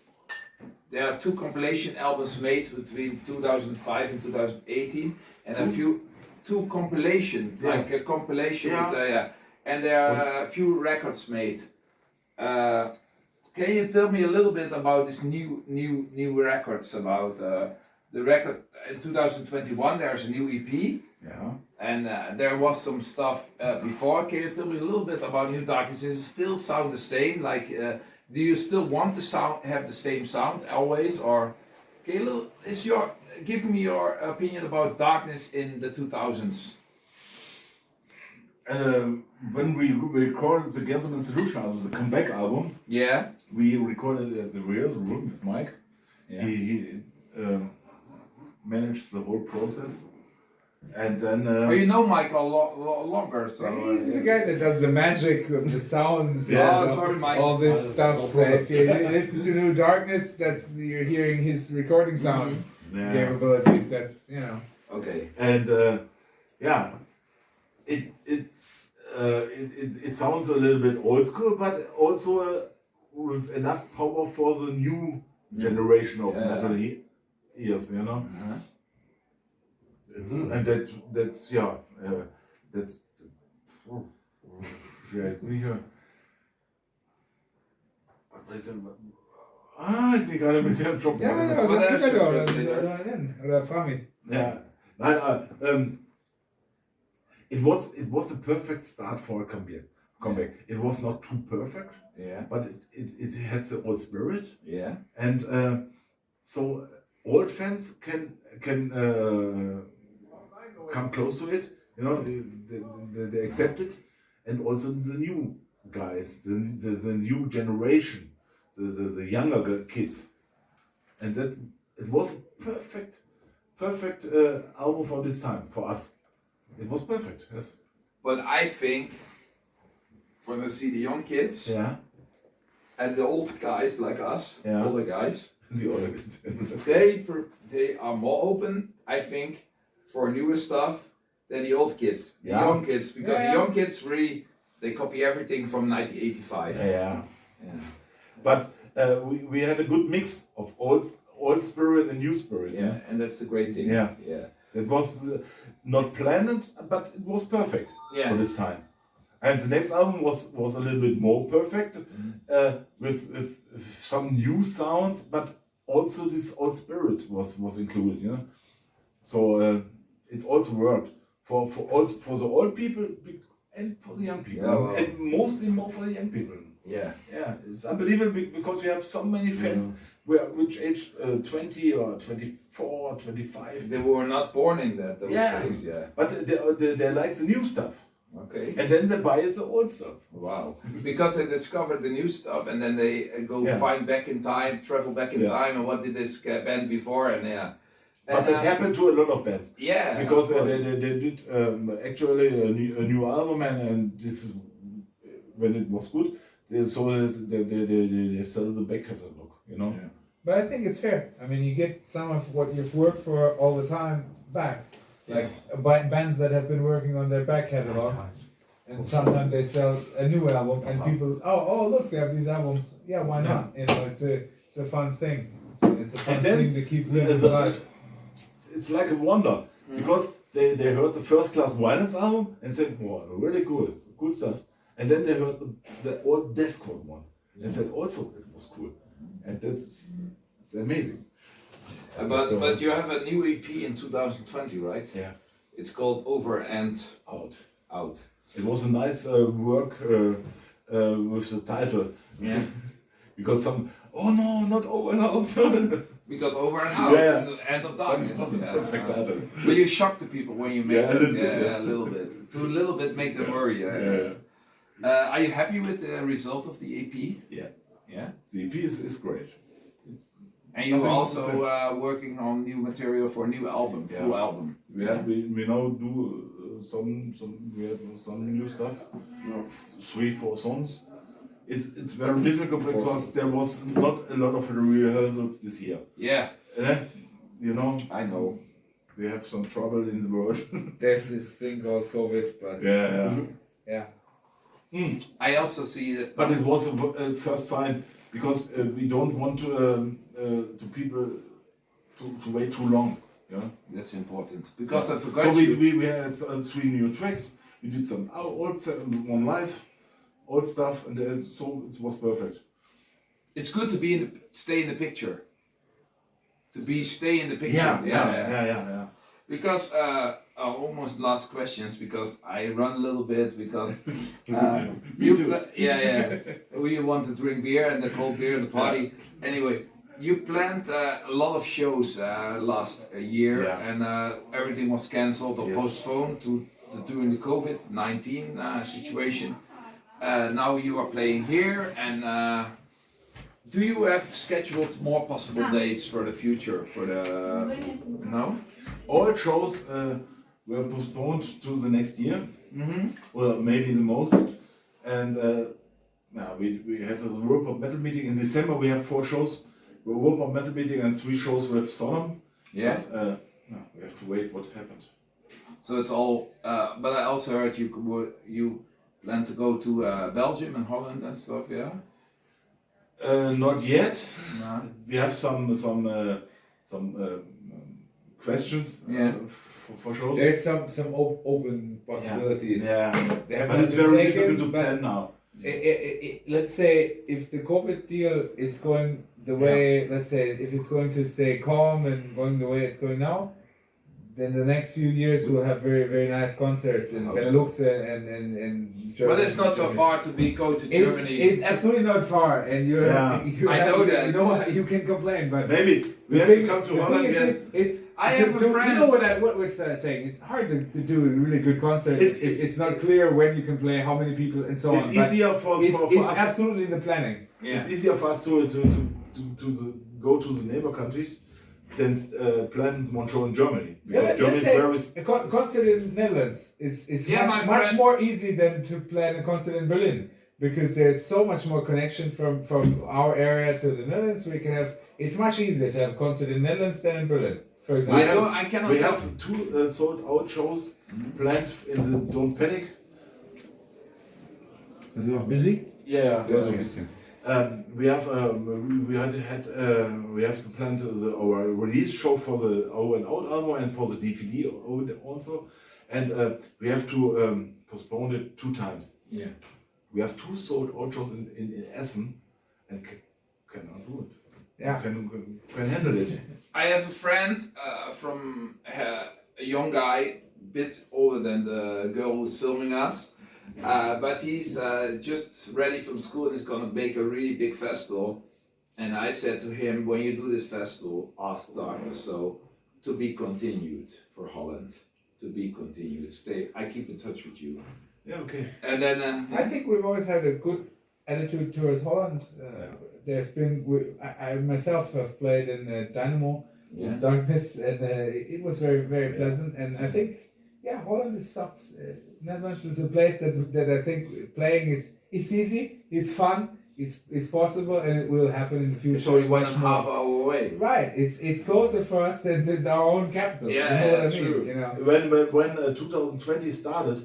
Speaker 1: There are 2 compilation albums made between 2005 and 2018, and 2 compilation, like a compilation with, and there are a few records made. Can you tell me a little bit about these new records? About the record in 2021, there's a new EP.
Speaker 2: Yeah.
Speaker 1: And there was some stuff before. Can you tell me a little bit about New Darkness? Does it still sound the same? Like, do you still want to have the same sound always, or give me your opinion about Darkness in the 2000s?
Speaker 2: When we recorded the Gas of Institution album, the comeback album, we recorded it at the real room with Mike. Yeah. He managed the whole process, and then.
Speaker 1: You know Mike a lot longer, so.
Speaker 4: He's the guy that does the magic with the sounds.
Speaker 1: Yeah. Oh, sorry, Mike.
Speaker 4: All this stuff. If you listen to New Darkness, you're hearing his recording sounds capabilities. That's
Speaker 1: Okay.
Speaker 2: And it sounds a little bit old school, but also with enough power for the new generation of metal ears, And that's jetzt bin ich ja. Jetzt bin ich gerade mit dem Job.
Speaker 4: Oder frag mich.
Speaker 2: Ja. Nein, it was the perfect start for a comeback. It was not too perfect, but it has the old spirit.
Speaker 1: Yeah.
Speaker 2: And so old fans can come close to it. They accept it, and also the new guys, the new generation, the younger kids, and that it was a perfect album for this time for us. It was perfect, yes.
Speaker 1: But I think when I see the young kids and the old guys like us, older guys, they are more open, I think, for newer stuff than the old kids, the young kids, because the young kids really they copy everything from 1985.
Speaker 2: Yeah. But we had a good mix of old spirit and new spirit.
Speaker 1: Yeah, and that's the great thing.
Speaker 2: Yeah. It was not planned, but it was perfect for this time. And the next album was a little bit more perfect, with some new sounds, but also this old spirit was included. So it also worked for the old people and for the young people, and mostly more for the young people.
Speaker 1: Yeah,
Speaker 2: it's unbelievable because we have so many fans which age 20 or 24, 25.
Speaker 1: They were not born in those days. Yeah,
Speaker 2: but they like the new stuff.
Speaker 1: Okay.
Speaker 2: And then they buy the old stuff.
Speaker 1: Wow. Because they discovered the new stuff and then they go find back in time, travel back in time, and what did this band before, and
Speaker 2: But that happened to a lot of bands.
Speaker 1: Yeah.
Speaker 2: Because they did actually a new album, and this is when it was good. They sell the back catalog, Yeah.
Speaker 4: But I think it's fair. I mean, you get some of what you've worked for all the time back. Like bands that have been working on their back catalog, and sometimes they sell a new album, and people, oh look, they have these albums. Yeah, why not? It's a fun thing. It's a fun thing to keep things alive.
Speaker 2: It's like a wonder because they heard the First Class Violence album and said, "Wow, really cool, good stuff." And then they heard the old Deathcore one and said, "Also, it was cool," and it's amazing.
Speaker 1: But you have a new EP in 2020, right?
Speaker 2: Yeah.
Speaker 1: It's called Over and
Speaker 2: Out.
Speaker 1: Out.
Speaker 2: It was a nice work with the title.
Speaker 1: Yeah.
Speaker 2: Because some, oh no, not over and out.
Speaker 1: Because Over and Out,
Speaker 2: Yeah.
Speaker 1: and the End of Darkness.
Speaker 2: That was a perfect title.
Speaker 1: Will you shock the people when you make
Speaker 2: Yeah, a
Speaker 1: it?
Speaker 2: little bit,
Speaker 1: Yeah,
Speaker 2: yes.
Speaker 1: a little bit. To a little bit make them worry.
Speaker 2: Yeah.
Speaker 1: Are you happy with the result of the EP?
Speaker 2: Yeah.
Speaker 1: Yeah.
Speaker 2: The EP is great.
Speaker 1: And you're
Speaker 2: Nothing
Speaker 1: also
Speaker 2: to say.
Speaker 1: working on new material for a new album, full album.
Speaker 2: We now do we have some new stuff. 3-4 songs. It's very difficult because there was not a lot of rehearsals this year.
Speaker 1: Yeah.
Speaker 2: You know.
Speaker 1: I know.
Speaker 2: We have some trouble in the world.
Speaker 4: There's this thing called COVID, but
Speaker 2: Yeah.
Speaker 1: I also see that.
Speaker 2: But it was a first sign because we don't want to people to wait too long. Yeah.
Speaker 1: That's important because I forgot
Speaker 2: So
Speaker 1: you.
Speaker 2: we had 3 new tracks. We did some old stuff, one live, old stuff, and so it was perfect.
Speaker 1: It's good to be stay in the picture. Stay in the picture.
Speaker 2: Yeah.
Speaker 1: Because almost last questions because I run a little bit because
Speaker 2: Me too.
Speaker 1: we want to drink beer and the cold beer and the party. Anyway, you planned a lot of shows last year and everything was cancelled or postponed during the COVID-19 situation. Now you are playing here and do you have scheduled more possible dates for the future for the no?
Speaker 2: All shows were postponed to the next year.
Speaker 1: Mm-hmm.
Speaker 2: Well, maybe the most. And we had a Ruhr Pott metal meeting in December. We have 4 shows. Ruhr Pott metal meeting and 3 shows with Sodom.
Speaker 1: Yeah.
Speaker 2: But, we have to wait what happened.
Speaker 1: So it's all. But I also heard you plan to go to Belgium and Holland and stuff. Yeah.
Speaker 2: Not yet.
Speaker 1: No.
Speaker 2: We have some questions for shows.
Speaker 4: there's some open possibilities.
Speaker 2: Yeah.
Speaker 4: They have
Speaker 2: But
Speaker 4: not
Speaker 2: it's
Speaker 4: been
Speaker 2: very
Speaker 4: taken,
Speaker 2: difficult to
Speaker 4: but
Speaker 2: plan now.
Speaker 4: let's say if the COVID deal is going the way, let's say if it's going to stay calm and going the way it's going now, then the next few years we'll have very, very nice concerts in Benelux and Germany.
Speaker 1: But it's not so far to go to Germany.
Speaker 4: It's absolutely not far, and you're.
Speaker 1: I know that.
Speaker 4: You know you can complain, but
Speaker 2: Maybe we have to come to Holland.
Speaker 1: I have a friend.
Speaker 4: You know what we're saying? It's hard to do a really good concert if it's not clear when you can play, how many people, and so on.
Speaker 2: It's easier for
Speaker 4: it's
Speaker 2: us.
Speaker 4: absolutely in the planning.
Speaker 1: Yeah.
Speaker 2: It's easier for us to go to the neighbor countries than plan one show in Germany. Because Germany is very.
Speaker 4: A concert in the Netherlands is much more easy than to plan a concert in Berlin, because there's so much more connection from our area to the Netherlands. It's much easier to have a concert in the Netherlands than in Berlin, for example.
Speaker 1: I cannot.
Speaker 2: We have 2 sold out shows planned in the Don't Panic.
Speaker 4: Are you busy?
Speaker 2: Yeah.
Speaker 4: busy.
Speaker 2: We have we have to plan our release show for the Eure Erben album and for the DVD also, and we have to postpone it 2 times.
Speaker 1: Yeah.
Speaker 2: We have 2 sold out shows in Essen and cannot do it.
Speaker 4: Yeah.
Speaker 2: Can handle it.
Speaker 1: I have a friend from a young guy, bit older than the girl who's filming us. But he's just ready from school and he's gonna make a really big festival. And I said to him, when you do this festival, ask Darkness. So to be continued for Holland, to be continued. I keep in touch with you.
Speaker 2: Yeah, okay.
Speaker 1: And then
Speaker 4: I think we've always had a good attitude towards Holland. There's been I myself have played in Dynamo with Darkness, and it was very, very pleasant. And I think Holland is sucks. Netherlands is a place that I think playing it's easy, it's fun, it's possible, and it will happen in the future.
Speaker 1: it's only 1.5 hour away.
Speaker 4: Right, it's closer for us than our own capital.
Speaker 1: Yeah,
Speaker 4: you know what I mean?
Speaker 1: true.
Speaker 4: You know?
Speaker 2: When 2020 started,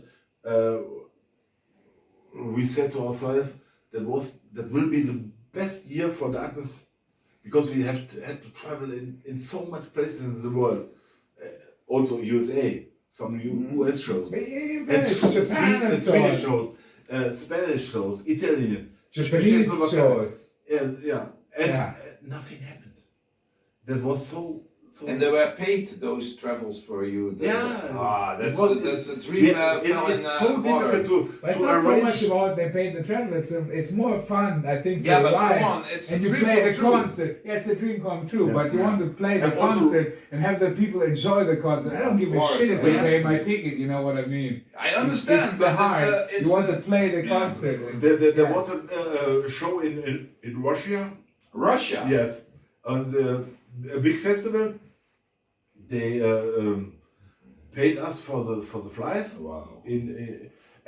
Speaker 2: we said to ourselves that will be the best year for Darkness, because we had to travel in so much places in the world, also USA. Some US shows,
Speaker 4: Japan,
Speaker 2: Swedish shows, Spanish shows, Italian,
Speaker 4: Japanese shows.
Speaker 2: Yeah, and nothing happened. That was
Speaker 1: And they were paid those travels for you. That's a dream.
Speaker 2: It's so difficult to
Speaker 4: But it's not so
Speaker 2: arrange.
Speaker 4: much about they pay the travel. It's more fun, I think.
Speaker 1: Yeah,
Speaker 4: to
Speaker 1: but
Speaker 4: arrive
Speaker 1: come on, it's
Speaker 4: and
Speaker 1: a
Speaker 4: you
Speaker 1: dream
Speaker 4: play
Speaker 1: come
Speaker 4: the
Speaker 1: true.
Speaker 4: concert. Yeah, it's a dream come true.
Speaker 2: Yeah.
Speaker 4: But you want to play the
Speaker 2: And also-
Speaker 4: concert and have the people enjoy the concert. I don't give a
Speaker 1: course,
Speaker 4: shit if
Speaker 1: yeah.
Speaker 4: they pay my ticket. You know what I mean?
Speaker 1: I understand,
Speaker 4: it's
Speaker 1: but
Speaker 4: the heart.
Speaker 1: it's
Speaker 4: you want
Speaker 1: a-
Speaker 4: to play the
Speaker 1: yeah.
Speaker 4: concert. And,
Speaker 2: There
Speaker 4: yeah.
Speaker 2: was a show in Russia.
Speaker 1: Russia.
Speaker 2: Yes, and a big festival. They paid us for the flights.
Speaker 1: Wow.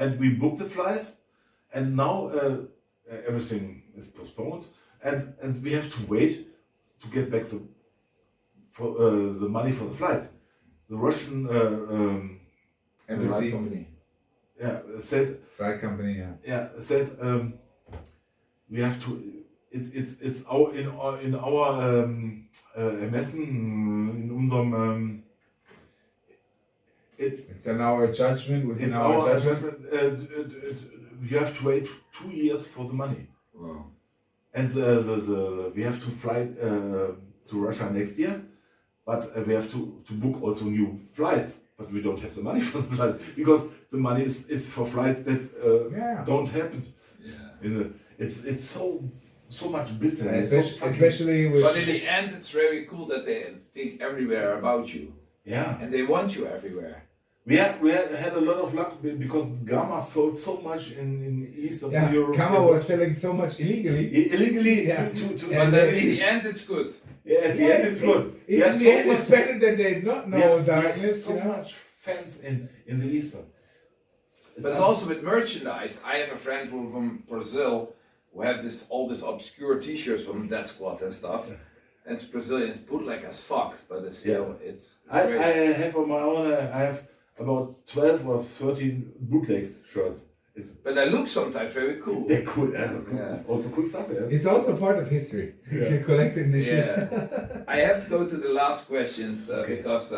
Speaker 2: And we booked the flights, and now everything is postponed, and we have to wait to get back the money for the flights. The Russian
Speaker 4: embassy,
Speaker 2: said
Speaker 4: flight company. Yeah.
Speaker 2: said we have to. It's our in our Ermessen in unserem.
Speaker 4: It's in our judgment. Within
Speaker 2: It's
Speaker 4: our
Speaker 2: our
Speaker 4: judgment.
Speaker 2: you have to wait 2 years for the money,
Speaker 1: Wow.
Speaker 2: and we have to fly to Russia next year, but we have to book also new flights. But we don't have the money for the flights because the money is for flights that don't happen.
Speaker 1: Yeah.
Speaker 2: It's so much business. It's so
Speaker 4: Especially with.
Speaker 1: But in the end, it's very cool that they think everywhere about you,
Speaker 2: yeah.
Speaker 1: and they want you everywhere.
Speaker 2: We had a lot of luck because Gamma sold so much in Eastern Europe.
Speaker 4: Gamma was selling so much illegally.
Speaker 2: Illegally
Speaker 4: Yeah.
Speaker 2: to
Speaker 1: But
Speaker 2: the
Speaker 1: in
Speaker 2: East.
Speaker 1: the end, it's good.
Speaker 2: Yeah, at the end it's good.
Speaker 4: In
Speaker 2: We have
Speaker 4: the end, it's better than they not
Speaker 2: we
Speaker 4: know
Speaker 2: have
Speaker 4: darkness.
Speaker 2: so
Speaker 4: you know?
Speaker 2: much fans in the Eastern.
Speaker 1: But also with merchandise, I have a friend from Brazil who have all this obscure T-shirts from Dead Squad and stuff. And it's Brazilian, it's bootleg as fuck, but it's still it's
Speaker 2: I
Speaker 1: great.
Speaker 2: have on my own. I have about 12 or 13 bootlegs shirts.
Speaker 1: But they look sometimes very cool.
Speaker 2: They're cool.
Speaker 1: Yeah.
Speaker 2: It's also cool stuff. Yeah.
Speaker 4: It's also part of history. If you're collecting this shit.
Speaker 1: Yeah. I have to go to the last questions because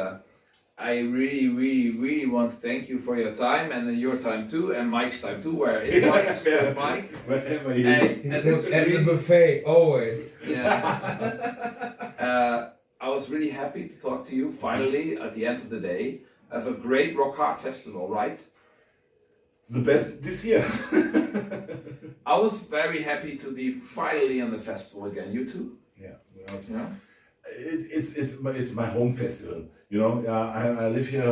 Speaker 1: I really want to thank you for your time and your time too, and Mike's time too. Where is Mike?
Speaker 2: Yeah.
Speaker 1: Mike?
Speaker 2: Wherever he is.
Speaker 1: And
Speaker 4: He's
Speaker 1: it was
Speaker 4: at the
Speaker 1: really,
Speaker 4: buffet, always.
Speaker 1: yeah. I was really happy to talk to you finally at the end of the day. Have a great Rockhard festival, right?
Speaker 2: The best this year.
Speaker 1: I was very happy to be finally on the festival again. You too?
Speaker 2: Yeah.
Speaker 1: Yeah.
Speaker 2: It's my home festival. You know, I live here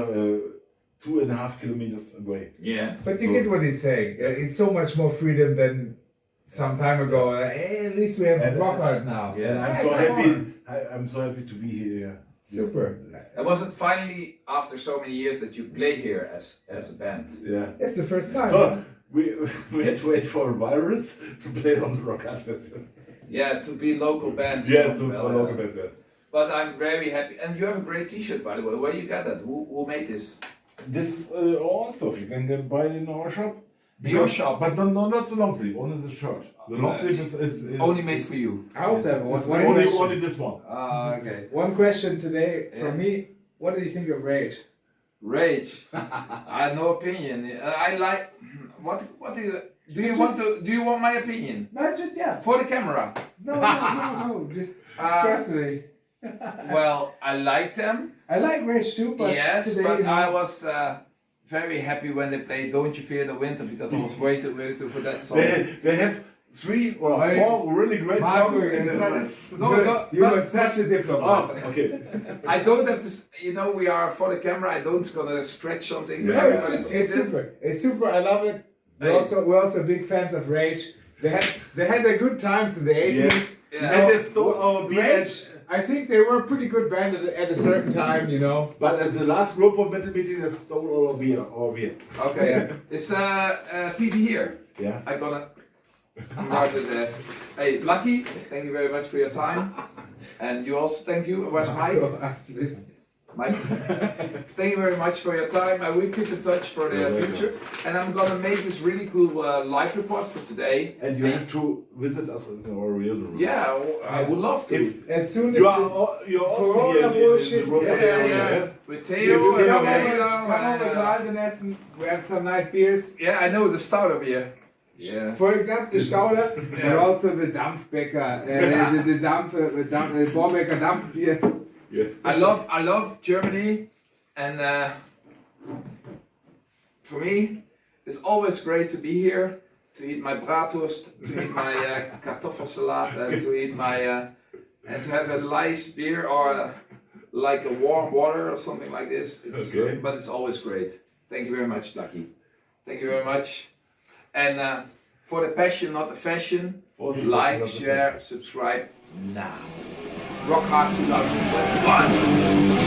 Speaker 2: 2.5 kilometers away.
Speaker 1: Yeah.
Speaker 4: But you get what he's saying. It's so much more freedom than some time ago. Hey, at least we have Rockhard now.
Speaker 1: Yeah.
Speaker 2: And I'm
Speaker 4: Hey,
Speaker 2: so
Speaker 4: come
Speaker 2: happy.
Speaker 4: on.
Speaker 2: I'm so happy to be here.
Speaker 4: Super.
Speaker 1: And was it finally after so many years that you play here as a band?
Speaker 2: Yeah.
Speaker 4: It's the first time.
Speaker 2: So we had to wait for a virus to play on the Rockhard Festival.
Speaker 1: Yeah, to be local bands.
Speaker 2: Yeah,
Speaker 1: Well,
Speaker 2: for local bands. Yeah.
Speaker 1: But I'm very happy, and you have a great T-shirt, by the way. Where you got that? Who made this?
Speaker 2: This is all stuff. You can buy it in our shop.
Speaker 1: Your shop,
Speaker 2: But not the long sleeve, only the shirt. The long sleeve is
Speaker 1: only made for you.
Speaker 4: I also have
Speaker 2: it's
Speaker 4: one
Speaker 2: only
Speaker 4: question.
Speaker 2: this one.
Speaker 1: Okay.
Speaker 4: One question today
Speaker 1: Yeah.
Speaker 4: from me. What do you think of Rage?
Speaker 1: Rage. I have no opinion. I like. What do you? Do you want my opinion?
Speaker 4: No, just yeah.
Speaker 1: For the camera.
Speaker 4: No. Just personally.
Speaker 1: Well, I like them.
Speaker 4: I like Rage too, but
Speaker 1: Yes,
Speaker 4: today,
Speaker 1: but
Speaker 4: you know,
Speaker 1: I was very happy when they played "Don't You Fear the Winter" because I was waiting for that song.
Speaker 2: They have 3 or
Speaker 4: I-
Speaker 2: 4 really great
Speaker 4: Marco,
Speaker 2: songs. in
Speaker 4: it's
Speaker 2: the-
Speaker 4: not-
Speaker 1: No, no,
Speaker 4: you
Speaker 1: but-
Speaker 4: are such a diplomat.
Speaker 2: Oh, okay.
Speaker 1: I don't have to. We are for the camera. I don't gonna scratch something.
Speaker 2: Yeah,
Speaker 4: No,
Speaker 1: Everybody
Speaker 4: it's
Speaker 1: sees it.
Speaker 4: super. It's super. I love it.
Speaker 1: Hey.
Speaker 4: We're also big fans of Rage. They had their good times in the 80s.
Speaker 1: Yeah.
Speaker 2: And they stole our beat.
Speaker 4: Rage. I think they were a pretty good band at a certain time, you know.
Speaker 2: But at the last group of metal meeting, they stole all our beer.
Speaker 1: Okay.
Speaker 4: Yeah.
Speaker 1: Is PV here?
Speaker 2: Yeah.
Speaker 1: I'm gonna. Mark it there. Hey, Lacky, thank you very much for your time, and you also thank you. Where's Mike? Mike, thank you very much for your time. I will keep in touch for the future, and I'm gonna make this really cool live report for today.
Speaker 2: And you have to visit us in our rehearsal room.
Speaker 1: Yeah, I would love to.
Speaker 4: As soon as
Speaker 2: You're
Speaker 4: Corona
Speaker 2: often
Speaker 4: bullshit,
Speaker 2: in the room.
Speaker 1: Yeah. With
Speaker 2: If
Speaker 1: Theo
Speaker 2: you
Speaker 1: and
Speaker 2: come
Speaker 4: over to
Speaker 1: Pedro.
Speaker 4: Alten-Essen, we have some nice beers.
Speaker 1: Yeah, I know the starter beer. Yeah.
Speaker 4: For example, the Stauder, but also the Dampfbecker, the Bombecker Dampfbier.
Speaker 1: I love Germany, and for me, it's always great to be here, to eat my bratwurst, to eat my kartoffelsalat, and to eat my and to have a nice beer or like a warm water or something like this. But it's always great. Thank you very much, Lacky. Thank you very much. And for the passion, not the fashion, like, share, subscribe now. Rockhard 2021.